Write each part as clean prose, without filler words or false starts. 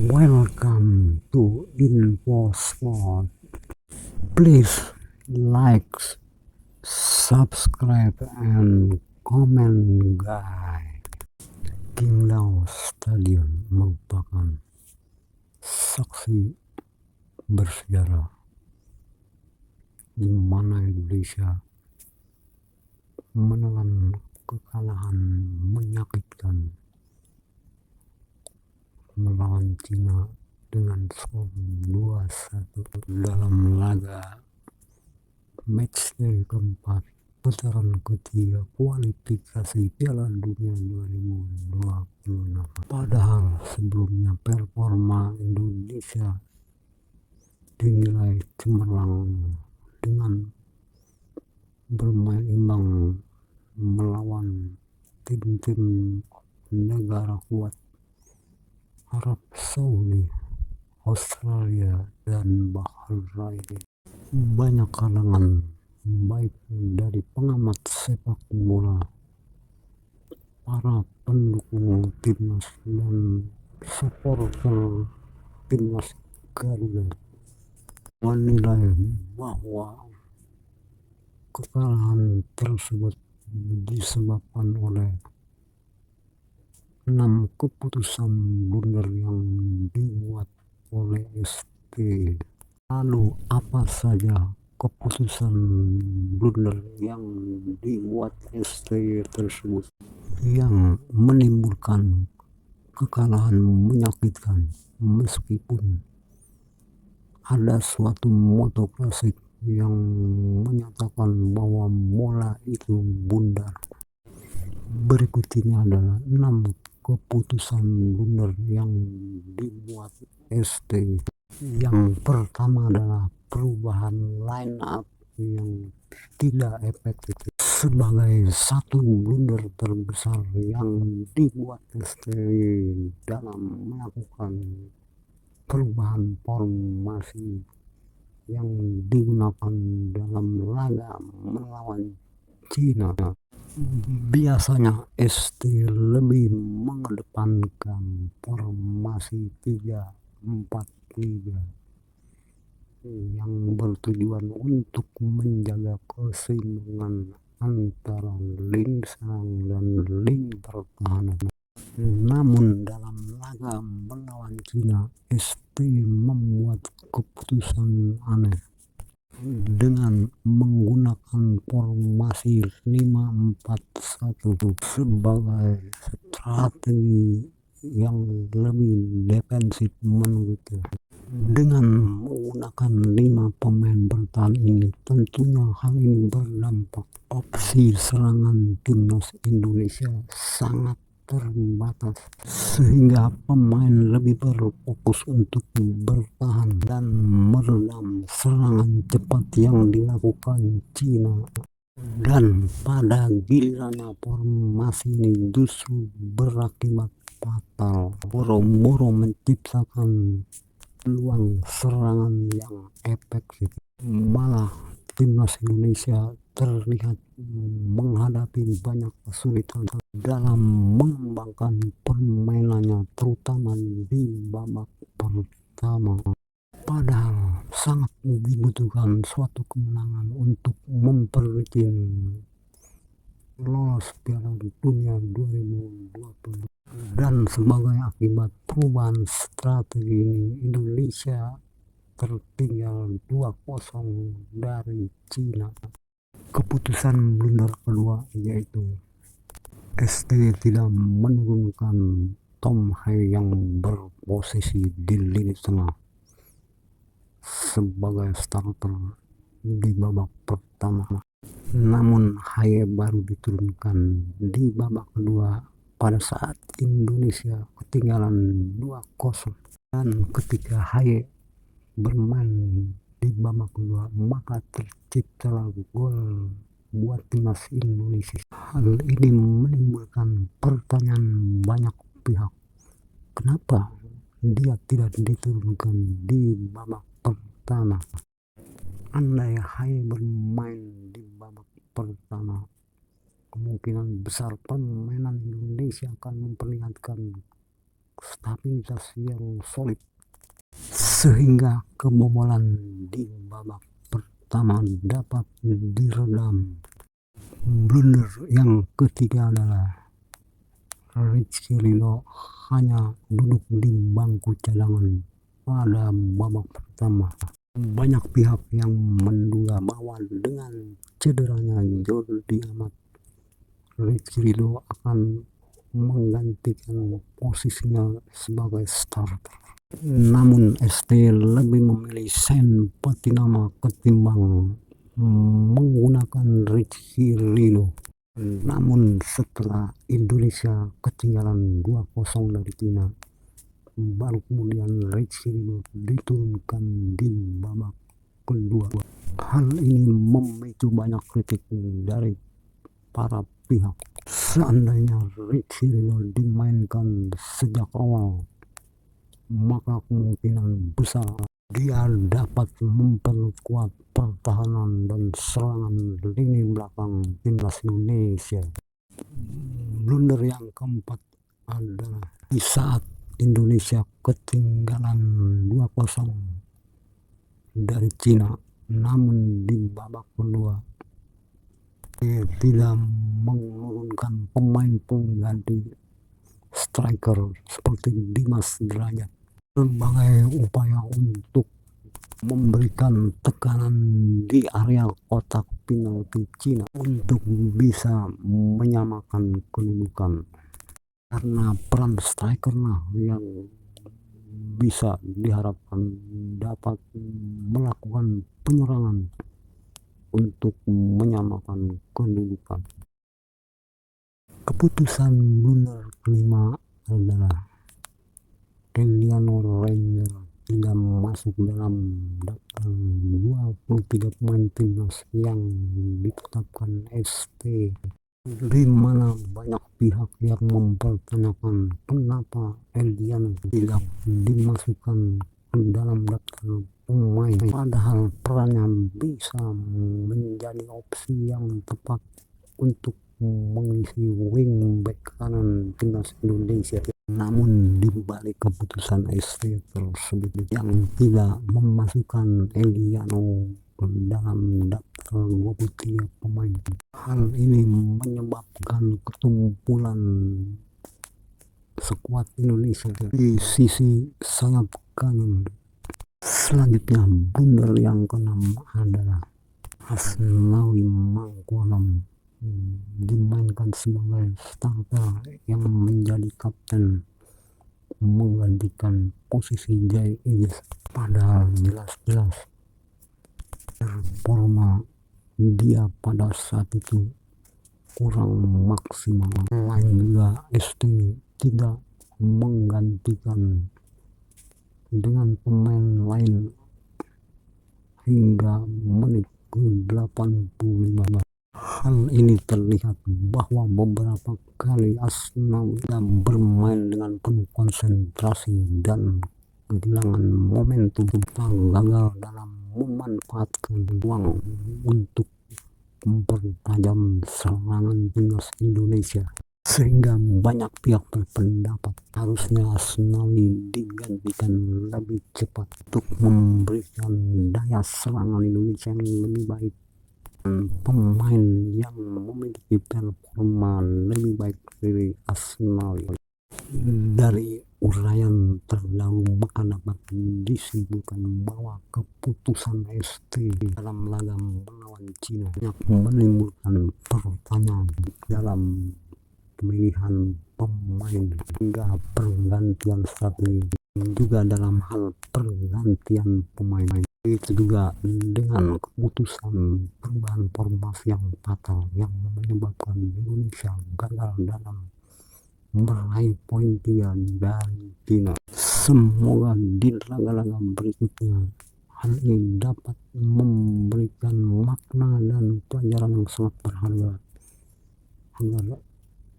Welcome to InfoSpot. Please like, subscribe, and comment, guys. Qingdao Stadium merupakan saksi bersejarah di mana Indonesia menelan kekalahan menyakitkan melawan Cina dengan skor 2-1 dalam laga matchday keempat putaran ketiga kualifikasi Piala Dunia 2026. Padahal sebelumnya performa Indonesia dinilai cemerlang dengan bermain imbang melawan tim-tim negara kuat Arab Saudi, Australia, dan Bahrain. Banyak kalangan baik dari pengamat sepak bola, para pendukung timnas, dan supporter timnas Garuda menilai bahwa kekalahan tersebut disebabkan oleh 6 keputusan blunder yang dibuat oleh ST. Lalu apa saja keputusan blunder yang dibuat ST tersebut yang menimbulkan kekalahan menyakitkan? Meskipun ada suatu moto klasik yang menyatakan bahwa bola itu bundar. Berikut ini adalah 6 keputusan blunder yang dibuat ST. Yang pertama adalah perubahan line up yang tidak efektif. Sebagai satu blunder terbesar yang dibuat ST dalam melakukan perubahan formasi yang digunakan dalam laga melawan Cina. Biasanya ST lebih mengedepankan formasi 3-4-3 yang bertujuan untuk menjaga keseimbangan antara lini serang dan lini pertahanan. Namun dalam laga melawan Cina, ST membuat keputusan aneh dengan menggunakan formasi 5-4-1 sebagai strategi yang lebih defensif menurutnya. Dengan menggunakan 5 pemain bertahan ini, tentunya hal ini berdampak opsi serangan timnas Indonesia sangat terbatas, sehingga pemain lebih berfokus untuk bertahan dan meredam serangan cepat yang dilakukan Cina. Dan pada gilirannya formasi ini justru berakibat fatal, boro-boro menciptakan peluang serangan yang efektif. Malah timnas Indonesia terlihat menghadapi banyak kesulitan dalam mengembangkan permainannya, terutama di babak pertama. Padahal sangat dibutuhkan suatu kemenangan untuk memperoleh lolos Piala Dunia 2020. Dan sebagai akibat perubahan strategi ini, Indonesia tertinggal 2-0 dari Cina. Keputusan blunder kedua yaitu ST tidak menurunkan Tom Hai yang berposisi di lini tengah sebagai starter di babak pertama. Namun Hai baru diturunkan di babak kedua pada saat Indonesia ketinggalan 2-0. Dan ketika Hai bermain di babak kedua, maka terciptalah gol buat timnas Indonesia. Hal ini menimbulkan pertanyaan banyak pihak, kenapa dia tidak diturunkan di babak pertama? Andai Hai bermain di babak pertama, kemungkinan besar permainan Indonesia akan memperlihatkan stabilitas yang solid, sehingga kebobolan di babak pertama dapat diredam. Blunder yang ketiga adalah Rizky Ridho hanya duduk di bangku cadangan pada babak pertama. Banyak pihak yang menduga bahwa dengan cederanya Jordi Amat, Rizky Ridho akan menggantikan posisinya sebagai starter. Namun ST lebih memilih Sen Patinama ketimbang menggunakan Rizky Ridho. Namun setelah Indonesia ketinggalan 2-0 dari Cina, baru kemudian Rizky Ridho diturunkan di babak kedua. Hal ini memicu banyak kritik dari para pihak. Seandainya Rizky Ridho dimainkan sejak awal, maka kemungkinan besar dia dapat memperkuat pertahanan dan serangan lini belakang timnas Indonesia. Blunder yang keempat adalah di saat Indonesia ketinggalan 2-0 dari Cina, namun di babak kedua dia tidak menurunkan pemain pengganti striker seperti Dimas Derajat sebagai upaya untuk memberikan tekanan di area kotak penalti Cina untuk bisa menyamakan kedudukan, karena peran striker yang bisa diharapkan dapat melakukan penyerangan untuk menyamakan kedudukan. Keputusan blunder kelima adalah Eliano Ranger tidak masuk dalam daftar 23 pemain timnas yang ditetapkan ST, di mana banyak pihak yang mempertanyakan kenapa Eliano tidak dimasukkan ke dalam daftar pemain, padahal perannya bisa menjadi opsi yang tepat untuk mengisi wingback kanan timnas Indonesia. Namun di balik keputusan ST tersebut yang tidak memasukkan Eliano ke dalam daftar 23 pemain, hal ini menyebabkan ketumpulan skuad Indonesia di sisi sayap kanan. Selanjutnya blunder yang keenam adalah Asnawi Mangkualam dimainkan sebagai starter yang menjadi kapten menggantikan posisi Jai Igis, padahal jelas-jelas performa dia pada saat itu kurang maksimal. Lain juga ST tidak menggantikan dengan pemain lain hingga menit ke-85. Hal ini terlihat bahwa beberapa kali Asnawi bermain dengan penuh konsentrasi dan kehilangan momentum, gagal dalam memanfaatkan ruang untuk mempertajam serangan timnas Indonesia, sehingga banyak pihak berpendapat harusnya Asnawi digantikan lebih cepat untuk memberikan daya serangan Indonesia yang lebih baik. Pemain yang memiliki performa lebih baik dari Asnawi. Dari uraian terdahulu maka dapat disimpulkan bahwa keputusan ST dalam laga melawan Cina menimbulkan pertanyaan dalam pemilihan pemain hingga pergantian strategi, juga dalam hal pergantian pemain. Itu juga dengan keputusan perubahan formasi yang fatal yang menyebabkan Indonesia gagal dalam meraih poin 3 dari Cina. Semoga di laga-laga berikutnya hal ini dapat memberikan makna dan pelajaran yang sangat berharga agar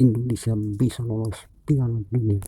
Indonesia bisa lolos Piala Dunia.